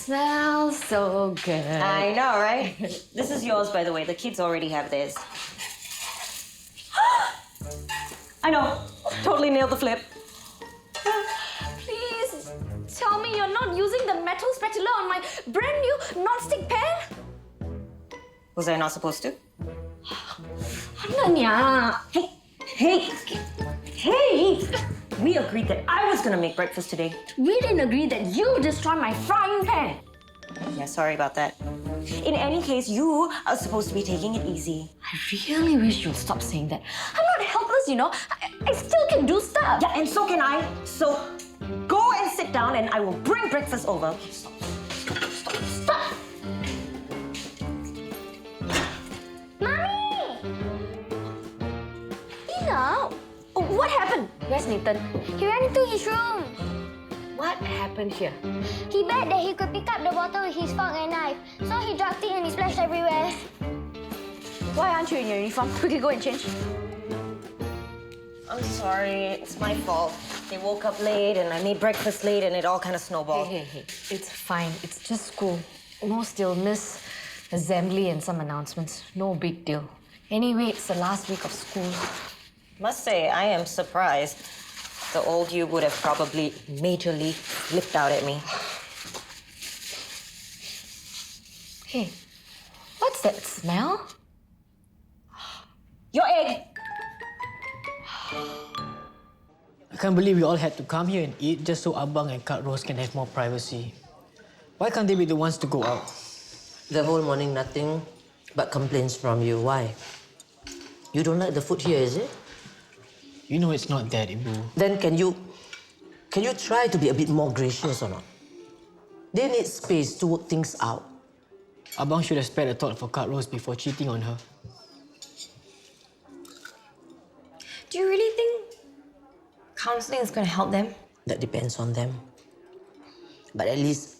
Smells so good. I know, right? This is yours, by the way. The kids already have theirs. I know. Totally nailed the flip. Please tell me you're not using the metal spatula on my brand new non-stick pan? Was I not supposed to? Ananya! Hey! We agreed that I was gonna make breakfast today. We didn't agree that you destroy my frying pan. Yeah, sorry about that. In any case, you are supposed to be taking it easy. I really wish you'll stop saying that. I'm not helpless, you know. I still can do stuff. Yeah, and so can I. So go and sit down and I will bring breakfast over. Stop. Mommy! Ina, what happened? Where's Nathan? He ran into his room. What happened here? He bet that he could pick up the bottle with his fork and knife. So he dropped it and it splashed everywhere. Why aren't you in your uniform? Quickly go and change. I'm sorry, it's my fault. They woke up late and I made breakfast late and it all kind of snowballed. Hey. It's fine. It's just school. Most you'll miss assembly and some announcements. No big deal. Anyway, it's the last week of school. Must say, I am surprised. The old you would have probably majorly flipped out at me. Hey, what's that smell? Your egg! I can't believe we all had to come here and eat just so Abang and Kak Rose can have more privacy. Why can't they be the ones to go out? The whole morning, nothing but complaints from you. Why? You don't like the food here, is it? You know it's not that, Ibu. Then can you try to be a bit more gracious or not? They need space to work things out. Abang should have spared a thought for Kak Rose before cheating on her. Do you really think counselling is going to help them? That depends on them. But at least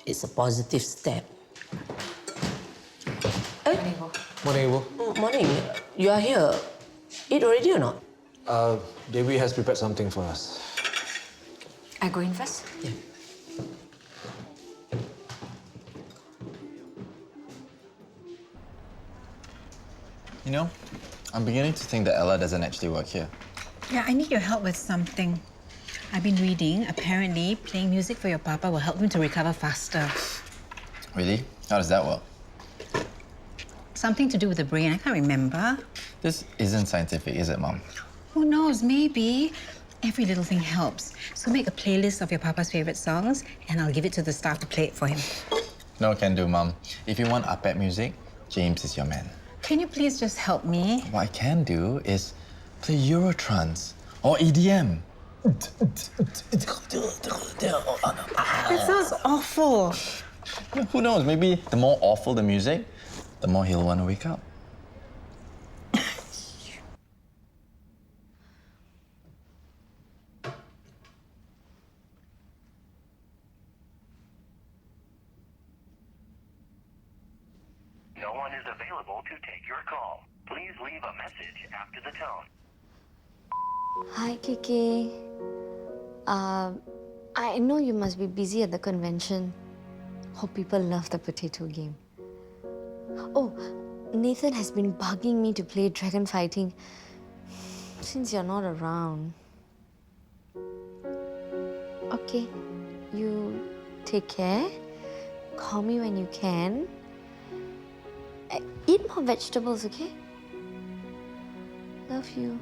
it's a positive step. Morning, Ibu. Morning. You are here. Eat already or not? Dewi has prepared something for us. I go in first? Yeah. You know, I'm beginning to think that Ella doesn't actually work here. Yeah, I need your help with something. I've been reading. Apparently, playing music for your papa will help him to recover faster. Really? How does that work? Something to do with the brain. I can't remember. This isn't scientific, is it, Mom? Who knows? Maybe. Every little thing helps. So make a playlist of your papa's favorite songs, and I'll give it to the staff to play it for him. No can do, Mom. If you want iPad music, James is your man. Can you please just help me? What I can do is play Eurotrance or EDM. That sounds awful. Who knows? Maybe the more awful the music, the more he'll want to wake up. No one is available to take your call. Please leave a message after the tone. Hi, Kiki. I know you must be busy at the convention. Hope people love the potato game. Oh, Nathan has been bugging me to play dragon fighting since you're not around. Okay, you take care. Call me when you can. Eat more vegetables, okay? Love you.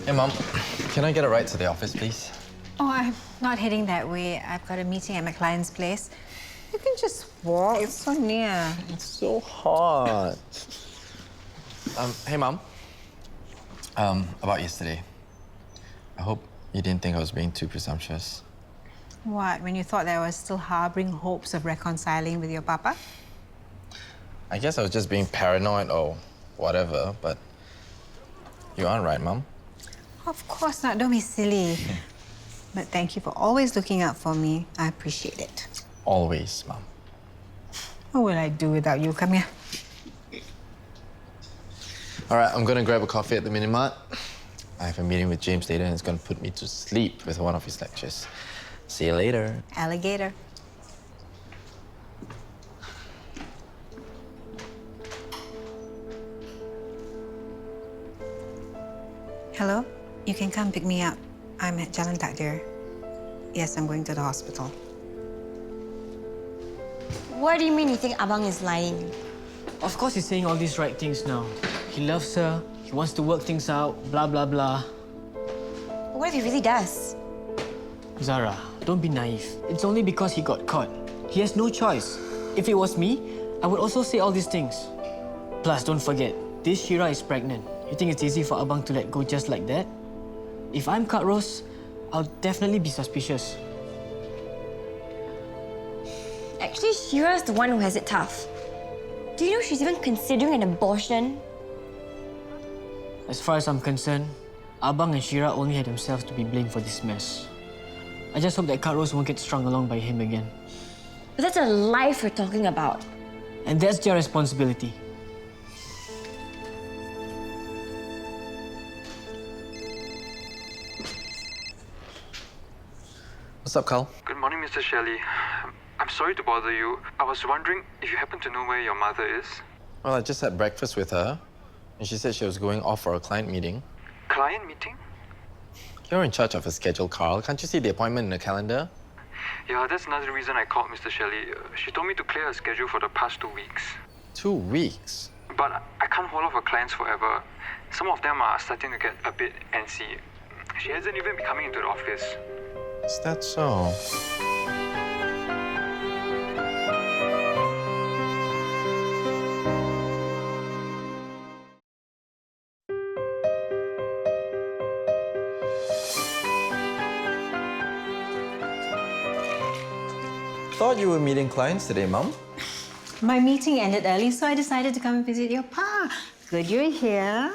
Hey, Mom. Can I get a ride to the office, please? Oh, I'm not heading that way. I've got a meeting at my client's place. You can just walk. It's so near. It's so hot. Hey, Mom. About yesterday. I hope you didn't think I was being too presumptuous. What, when you thought that I was still harboring hopes of reconciling with your papa? I guess I was just being paranoid or whatever, but you aren't right, Mum. Of course not. Don't be silly. But thank you for always looking out for me. I appreciate it. Always, Mum. What will I do without you? Come here. All right, I'm gonna grab a coffee at the Minimart. I have a meeting with James later and it's gonna put me to sleep with one of his lectures. See you later. Alligator. Hello? You can come pick me up. I'm at Jalan Takdir. Yes, I'm going to the hospital. What do you mean you think Abang is lying? Of course he's saying all these right things now. He loves her, he wants to work things out, blah, blah, blah. What if he really does? Zara, don't be naive. It's only because he got caught. He has no choice. If it was me, I would also say all these things. Plus, don't forget, this Syirah is pregnant. You think it's easy for Abang to let go just like that? If I'm Kak Ros, I'll definitely be suspicious. Actually, Syirah's the one who has it tough. Do you know she's even considering an abortion? As far as I'm concerned, Abang and Syirah only had themselves to be blamed for this mess. I just hope that Kak Ros won't get strung along by him again. But that's a life we're talking about. And that's their responsibility. What's up, Carl? Good morning, Mr. Shelley. I'm sorry to bother you. I was wondering if you happen to know where your mother is? Well, I just had breakfast with her, and she said she was going off for a client meeting. Client meeting? You're in charge of her schedule, Carl. Can't you see the appointment in the calendar? Yeah, that's another reason I called Mr. Shelley. She told me to clear her schedule for the past 2 weeks. 2 weeks? But I can't hold off her clients forever. Some of them are starting to get a bit antsy. She hasn't even been coming into the office. Is that so? Thought you were meeting clients today, Mum. My meeting ended early, so I decided to come and visit your pa. Good you're here.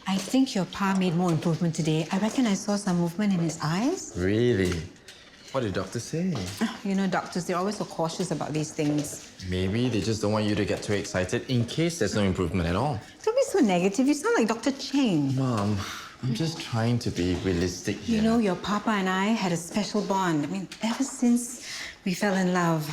I think your pa made more improvement today. I reckon I saw some movement in his eyes. Really? What did doctor say? You know, doctors, they're always so cautious about these things. Maybe they just don't want you to get too excited in case there's no improvement at all. Don't be so negative. You sound like Dr. Cheng. Mom, I'm just trying to be realistic here. You know, your papa and I had a special bond. I mean, ever since we fell in love.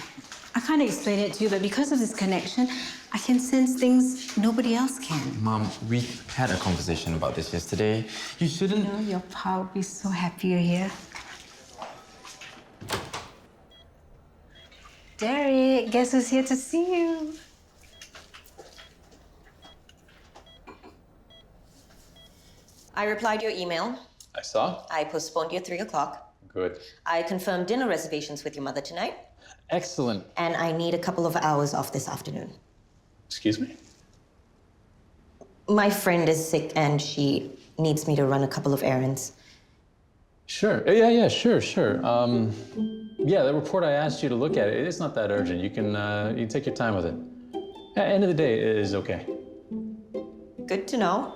I can't explain it to you, but because of this connection, I can sense things nobody else can. Mom, we had a conversation about this yesterday. You shouldn't... You know, your pa would be so happy you're here. Derek, guess who's here to see you? I replied your email. I saw. I postponed your 3 o'clock. Good. I confirmed dinner reservations with your mother tonight. Excellent. And I need a couple of hours off this afternoon. Excuse me? My friend is sick and she needs me to run a couple of errands. Sure. Yeah, sure. Yeah, the report I asked you to look at, it's not that urgent. You can take your time with it. At the end of the day, it is okay. Good to know.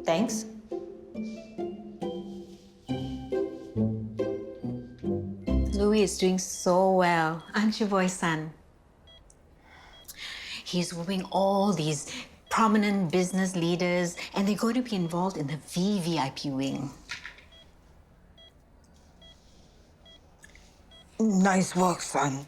Thanks. Louis is doing so well, aren't you, boy, son? He's wooing all these prominent business leaders, and they're going to be involved in the VVIP wing. Nice work, son.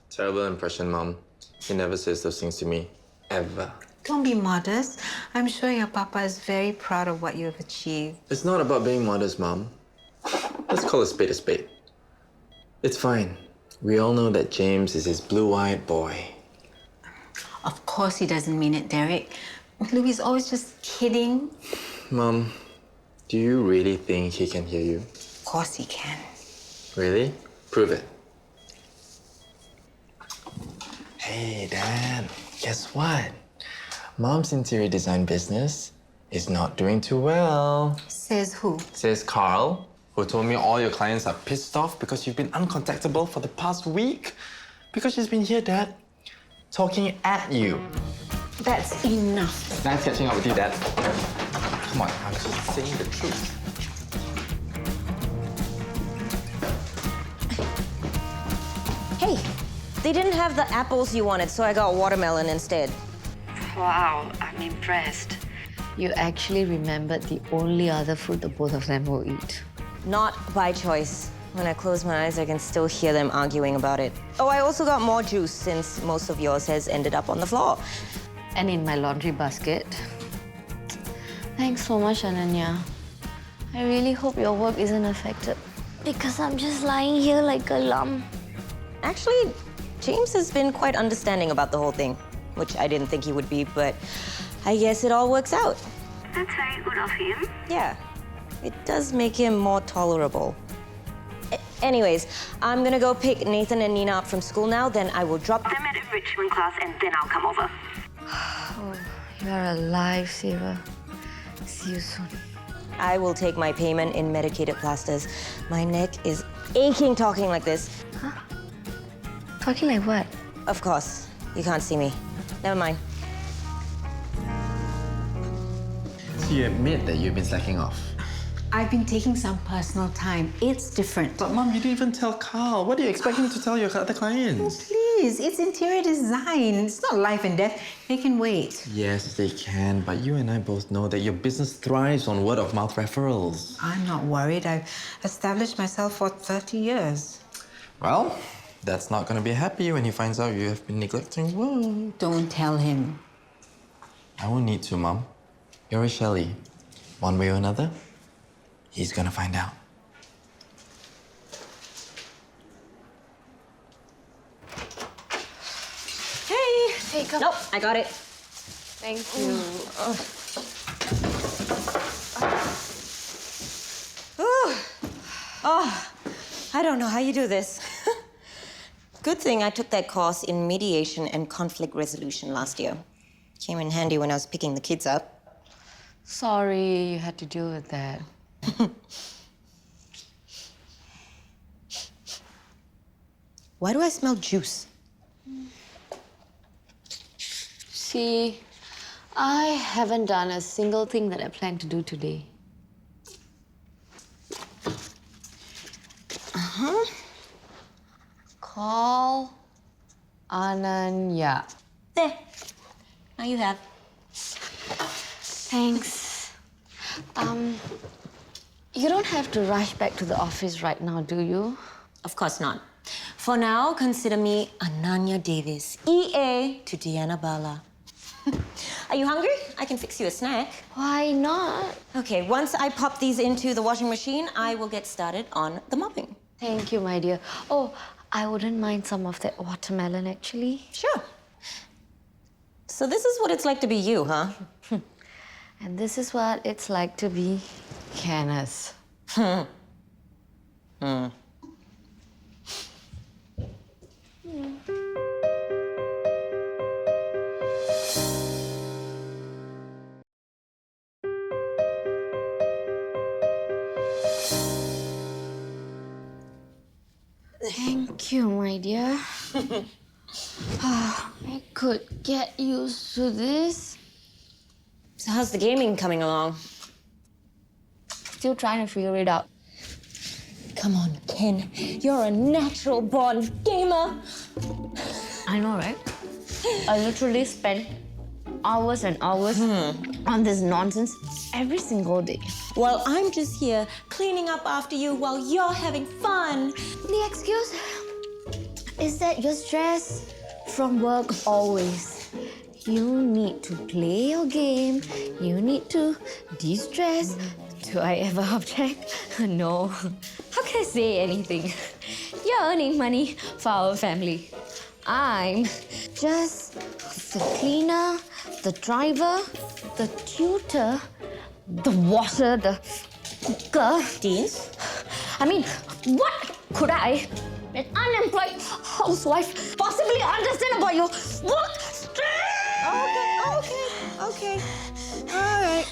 Terrible impression, Mom. He never says those things to me. Ever. Don't be modest. I'm sure your papa is very proud of what you have achieved. It's not about being modest, Mom. Let's call a spade a spade. It's fine. We all know that James is his blue-eyed boy. Of course he doesn't mean it, Derek. Louis is always just kidding. Mom, do you really think he can hear you? Of course he can. Really? Prove it. Hey, Dad. Guess what? Mom's interior design business is not doing too well. Says who? Says Carl, who told me all your clients are pissed off because you've been uncontactable for the past week. Because she's been here, Dad. Talking at you. That's enough. Nice catching up with you, Dad. Come on, I'm just saying the truth. Hey, they didn't have the apples you wanted, so I got watermelon instead. Wow, I'm impressed. You actually remembered the only other food the both of them will eat. Not by choice. When I close my eyes, I can still hear them arguing about it. Oh, I also got more juice since most of yours has ended up on the floor. And in my laundry basket. Thanks so much, Ananya. I really hope your work isn't affected. Because I'm just lying here like a lump. Actually, James has been quite understanding about the whole thing, which I didn't think he would be, but I guess it all works out. That's very good of him. Yeah, it does make him more tolerable. Anyways, I'm gonna go pick Nathan and Nina up from school now, then I will drop them at enrichment class and then I'll come over. Oh, you're a lifesaver. See you soon. I will take my payment in medicated plasters. My neck is aching talking like this. Huh? Talking like what? Of course, you can't see me. Never mind. So you admit that you've been slacking off? I've been taking some personal time. It's different. But Mom, you didn't even tell Carl. What do you expect him to tell your other clients? Please, it's interior design. It's not life and death. They can wait. Yes, they can, but you and I both know that your business thrives on word-of-mouth referrals. I'm not worried. I've established myself for 30 years. Well, that's not going to be happy when he finds out you have been neglecting work. Don't tell him. I won't need to, Mom. You're a Shelley. One way or another, he's gonna find out. Hey! Take up. Nope, I got it. Thank you. Oh, I don't know how you do this. Good thing I took that course in mediation and conflict resolution last year. Came in handy when I was picking the kids up. Sorry you had to deal with that. Why do I smell juice? See, I haven't done a single thing that I plan to do today. Call Ananya. There. Now you have. Thanks. You don't have to rush back to the office right now, do you? Of course not. For now, consider me Ananya Davis, EA to Deanna Bala. Are you hungry? I can fix you a snack. Why not? Okay, once I pop these into the washing machine, I will get started on the mopping. Thank you, my dear. Oh, I wouldn't mind some of that watermelon, actually. Sure. So this is what it's like to be you, huh? And this is what it's like to be Canis. Thank you, my dear. I could get used to this. So how's the gaming coming along? Still trying to figure it out. Come on, Ken. You're a natural-born gamer. I know, right? I literally spend hours and hours on this nonsense every single day. Well, I'm just here cleaning up after you while you're having fun. The excuse is that you're stressed from work always. You need to play your game. You need to de-stress. Do I ever object? No. How can I say anything? You're earning money for our family. I'm just the cleaner, the driver, the tutor, the washer, the cooker. Deans? I mean, what could I, an unemployed housewife, possibly understand about your work stress? Okay. All right.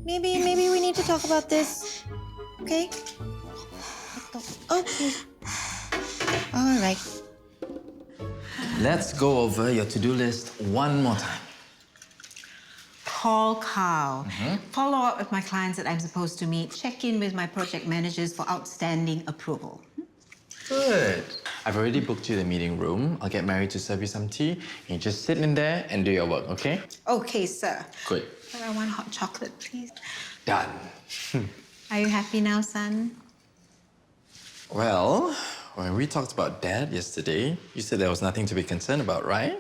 Maybe we need to talk about this. Okay? Okay. All right. let's go over your to-do list one more time. Call Carl. Follow up with my clients that I'm supposed to meet. Check in with my project managers for outstanding approval. Good. I've already booked you the meeting room. I'll get Mary to serve you some tea. You just sit in there and do your work, okay? Okay, sir. Good. I want hot chocolate, please. Done. Are you happy now, son? Well, when we talked about Dad yesterday, you said there was nothing to be concerned about, right?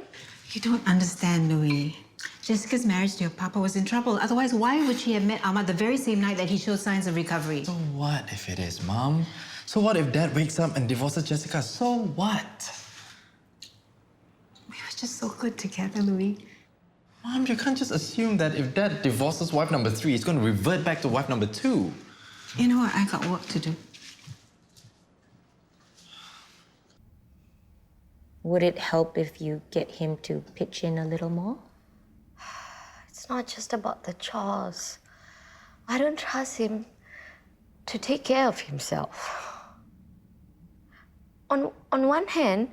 You don't understand, Louis. Jessica's marriage to your papa was in trouble. Otherwise, why would she have met Ahmad the very same night that he showed signs of recovery? So what if it is, Mom? So what if Dad wakes up and divorces Jessica? So what? We were just so good together, Louis. Mom, you can't just assume that if Dad divorces wife number 3, he's going to revert back to wife number 2. You know what? I got work to do. Would it help if you get him to pitch in a little more? It's not just about the chores. I don't trust him to take care of himself. On one hand,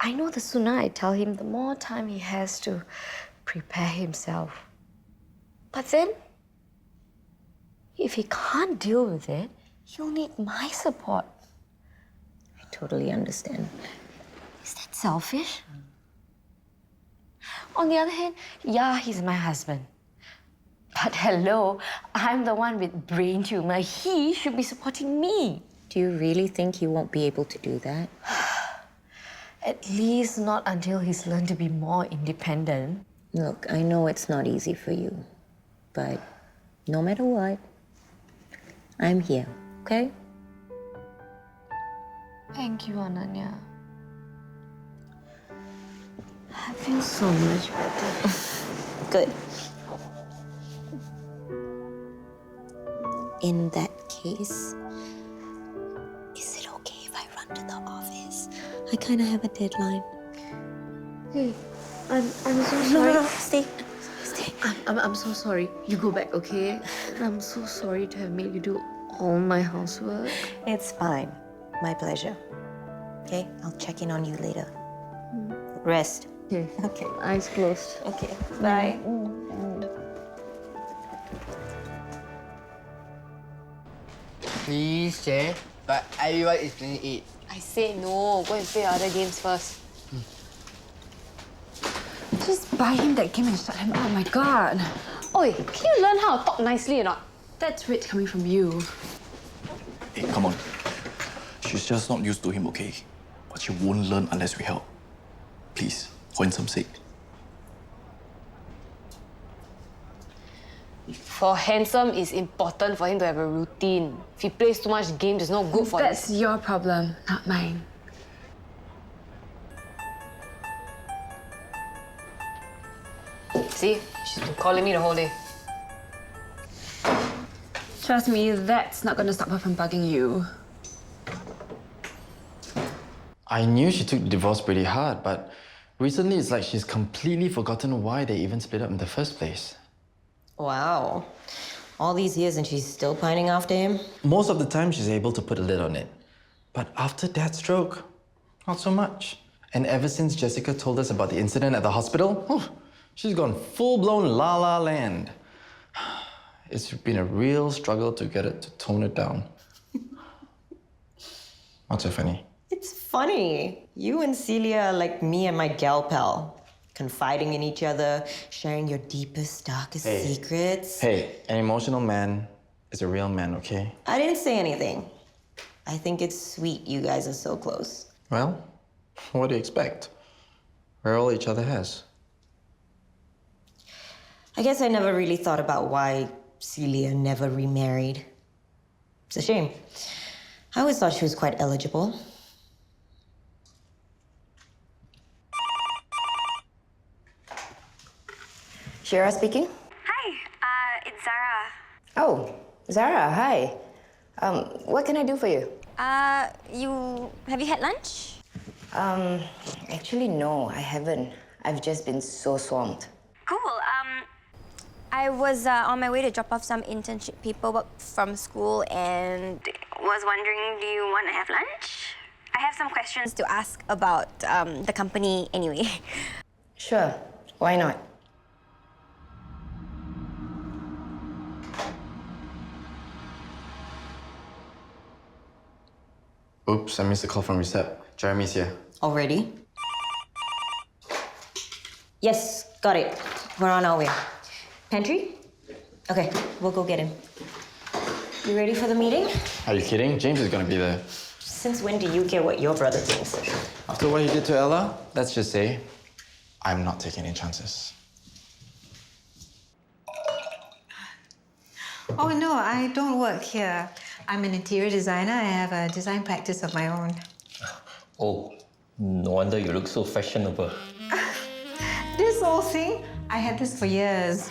I know the sooner I tell him, the more time he has to prepare himself. But then, if he can't deal with it, he'll need my support. I totally understand. Is that selfish? On the other hand, yeah, he's my husband. But hello, I'm the one with brain tumor. He should be supporting me. Do you really think he won't be able to do that? At least not until he's learned to be more independent. Look, I know it's not easy for you, but no matter what, I'm here, okay? Thank you, Ananya. I feel so much better. Good. In that case, is it okay if I run to the office? I kind of have a deadline. Hey, I'm so sorry. No, stay. I'm so sorry. You go back, okay? I'm so sorry to have made you do all my housework. It's fine. My pleasure. Okay, I'll check in on you later. Rest. Okay. Okay. Eyes closed. Okay, bye. Please, Che. But everyone is playing it. I say no. Go and play other games first. Just buy him that game and shut him up. Oh my god. Oi, can you learn how to talk nicely or not? That's rich coming from you. Hey, come on. She's just not used to him, okay? But she won't learn unless we help. Please, for handsome sake. For handsome, it's important for him to have a routine. If he plays too much games, it's not good for him. That's your problem, not mine. See? She's been calling me the whole day. Trust me, that's not gonna stop her from bugging you. I knew she took the divorce pretty hard, but recently it's like she's completely forgotten why they even split up in the first place. Wow. All these years and she's still pining after him? Most of the time she's able to put a lid on it. But after Dad's stroke, not so much. And ever since Jessica told us about the incident at the hospital, she's gone full-blown la-la land. It's been a real struggle to get it to tone it down. What's so funny? It's funny. You and Celia are like me and my gal pal. Confiding in each other, sharing your deepest, darkest secrets. Hey, an emotional man is a real man, okay? I didn't say anything. I think it's sweet you guys are so close. Well, what do you expect? We're all each other has. I guess I never really thought about why Celia never remarried. It's a shame. I always thought she was quite eligible. Syirah speaking. Hi, it's Zara. Oh, Zara, hi. What can I do for you? Have you had lunch? Actually, no, I haven't. I've just been so swamped. Cool. I was on my way to drop off some internship paperwork from school and was wondering, do you want to have lunch? I have some questions to ask about the company anyway. Sure, why not? Oops, I missed a call from Recep. Jeremy's here. Already? Yes, got it. We're on our way. Pantry? Okay, we'll go get him. You ready for the meeting? Are you kidding? James is gonna be there. Since when do you care what your brother thinks? After what he did to Ella, let's just say, I'm not taking any chances. Oh no, I don't work here. I'm an interior designer. I have a design practice of my own. Oh, no wonder you look so fashionable. This whole thing, I had this for years.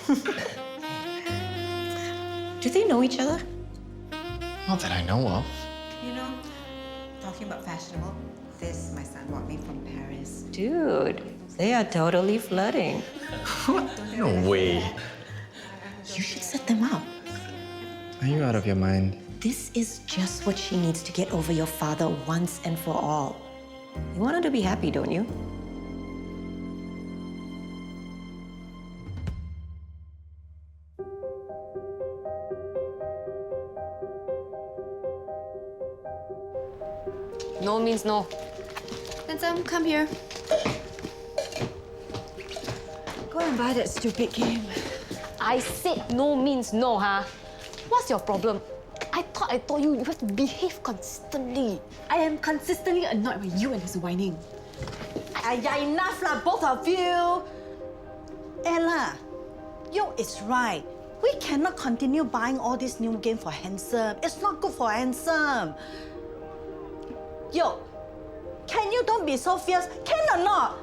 Do they know each other? Not that I know of. You know, talking about fashionable, this my son bought me from Paris. Dude, they are totally flirting. No way. You should set them up. Are you out of your mind? This is just what she needs to get over your father once and for all. You want her to be happy, don't you? No means no. Handsome, come here. Go and buy that stupid game. I said no means no, huh? What's your problem? I thought I told you you have to behave consistently. I am consistently annoyed by you and his whining. Enough lah, both of you! Ella, Yo is right. We cannot continue buying all this new game for Handsome. It's not good for Handsome. Yo, can you don't be so fierce? Can or not?